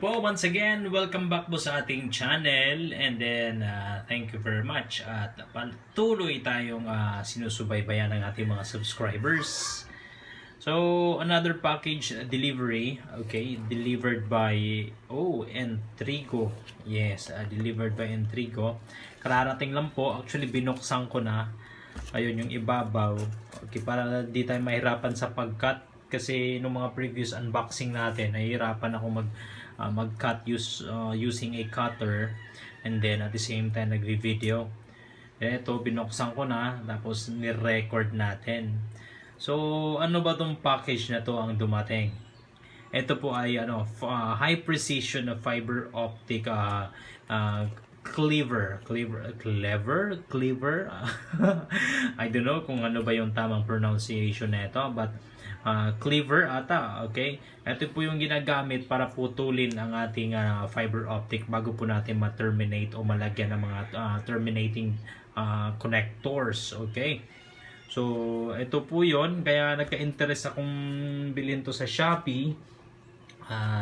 po, once again, welcome back po sa ating channel and then thank you very much at patuloy tayong sinusubaybayan ng ating mga subscribers. So, another package delivery, okay, delivered by Entrigo. Yes, delivered by Entrigo. Kararating lang po, actually binuksan ko na. Ayun yung ibabaw. Okay, para di tayo mahirapan sa pag-cut kasi nung mga previous unboxing natin, nahihirapan ako mag-cut using a cutter and then at the same time nagvi-video. Ito binuksan ko na tapos ni-record natin. So ano ba tong package na to ang dumating? Ito po ay high precision fiber optic cleaver. I don't know kung ano ba yung tamang pronunciation nito, but cleaver ata, okay? Ito po yung ginagamit para putulin ang ating fiber optic bago po natin ma-terminate o malagyan ng mga terminating connectors, okay? So, ito po yon, kaya nagka-interest akong bilhin to sa Shopee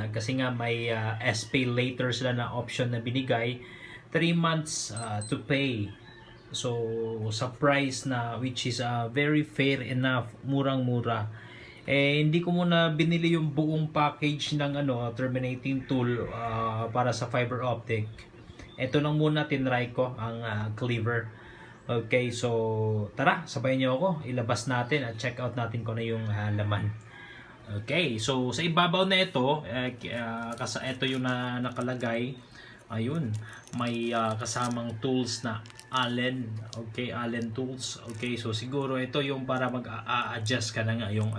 kasi nga may SPay later sila na option na binigay, 3 months to pay. So, sa price na which is very fair enough, murang-mura. Hindi ko muna binili yung buong package ng terminating tool para sa fiber optic. Ito lang muna tinry ko ang cleaver. Okay, so tara, sabayan niyo ako, ilabas natin at check out natin kung ano yung laman. Okay, so sa ibabaw na ito, ito yung nakalagay. Ayun, may kasamang tools na Allen. Okay, Allen tools. Okay, so siguro ito yung para mag-a-adjust ka na nga yung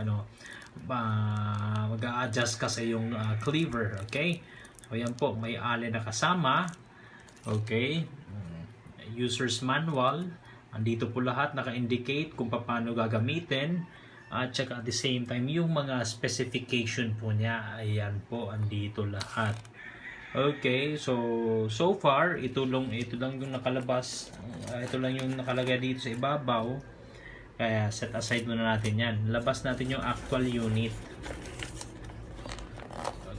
mag-a-adjust ka sa yung cleaver. Okay, so yan po, may Allen na kasama. Okay, user's manual. Andito po lahat, naka-indicate kung paano gagamitin. At saka at the same time, yung mga specification po niya, ayan po, andito lahat. Okay, so far, ito lang yung nakalabas. Ito lang yung nakalagay dito sa ibabaw. Kaya set aside muna natin yan. Labas natin yung actual unit.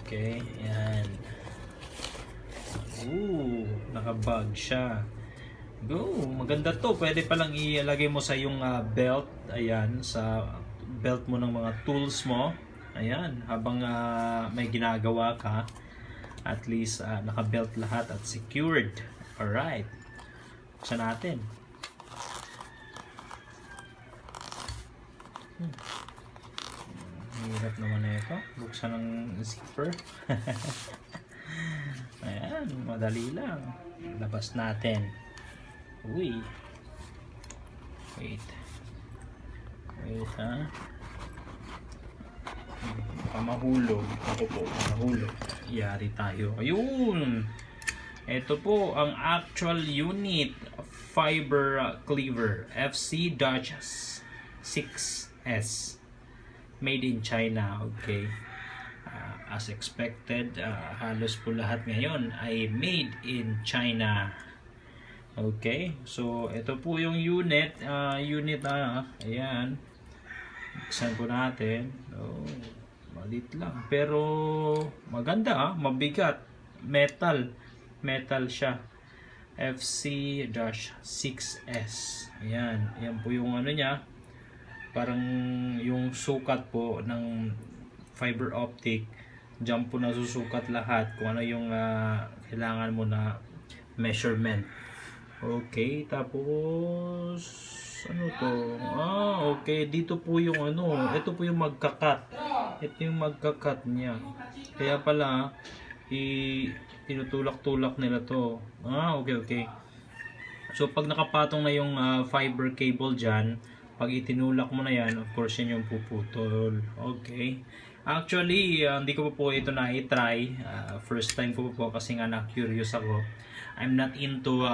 Okay, yan. Nakabag siya. Go, maganda to. Pwede palang ilagay mo sa yung belt. Ayan, sa belt mo ng mga tools mo. Ayan, habang may ginagawa ka. At least naka-belt lahat at secured. Alright. Buksan natin. Hirap naman na ito. Buksan ng zipper. Ayan, madali lang. Labas natin. Uy. Wait ha. Baka mahulog. Ako po, mahulog. Yari tayo. Ayun. Ito po ang actual unit fiber cleaver FC-6S. Made in China. Okay. As expected, halos po lahat ngayon ay made in China. Okay. So, ito po yung unit. Ayan. Buksan po natin. Malit lang. Pero maganda mabigat. Metal siya. FC-6S. Ayan. Ayan po yung niya. Parang yung sukat po ng fiber optic. Diyan po nasusukat lahat kung ano yung kailangan mo na measurement. Okay. Tapos ano to? Okay. Dito po yung ito po yung magkakat. Ito yung magkakat niya. Kaya pala, tinutulak-tulak nila to. Okay. So, pag nakapatong na yung fiber cable dyan, pag itinulak mo na yan, of course, yan yung puputol. Okay. Actually, hindi ko po ito na-try. First time ko po kasi nga na-curious ako. I'm not into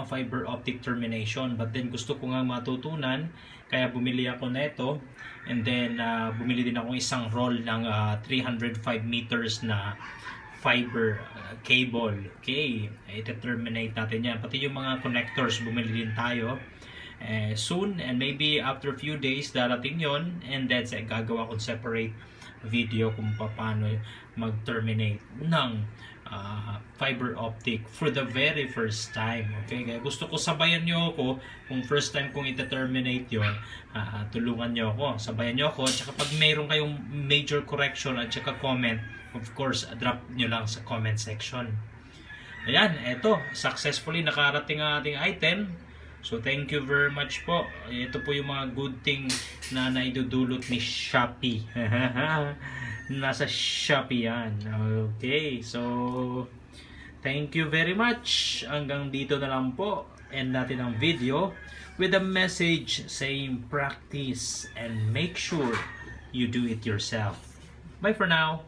fiber optic termination, but then gusto ko nga matutunan, kaya bumili ako nito. And then bumili din ako isang roll ng 305 meters na fiber cable. Okay, i-terminate natin yan. Pati yung mga connectors, bumili din tayo soon, and maybe after a few days darating yon, and that's gagawa ko separate video kung paano mag-terminate ng fiber optic for the very first time. Okay, kaya gusto ko sabayan nyo ako kung first time kong i-terminate yun. Tulungan nyo ako, sabayan nyo ako, at saka pag mayroon kayong major correction at saka comment, of course, drop nyo lang sa comment section. Ayan, eto, successfully nakarating ang ating item. So thank you very much po. Ito po yung mga good thing na naidudulot ni Shopee. Nasa Shopee yan. Okay, so thank you very much. Hanggang dito na lang po. End natin ang video with a message saying practice and make sure you do it yourself. Bye for now.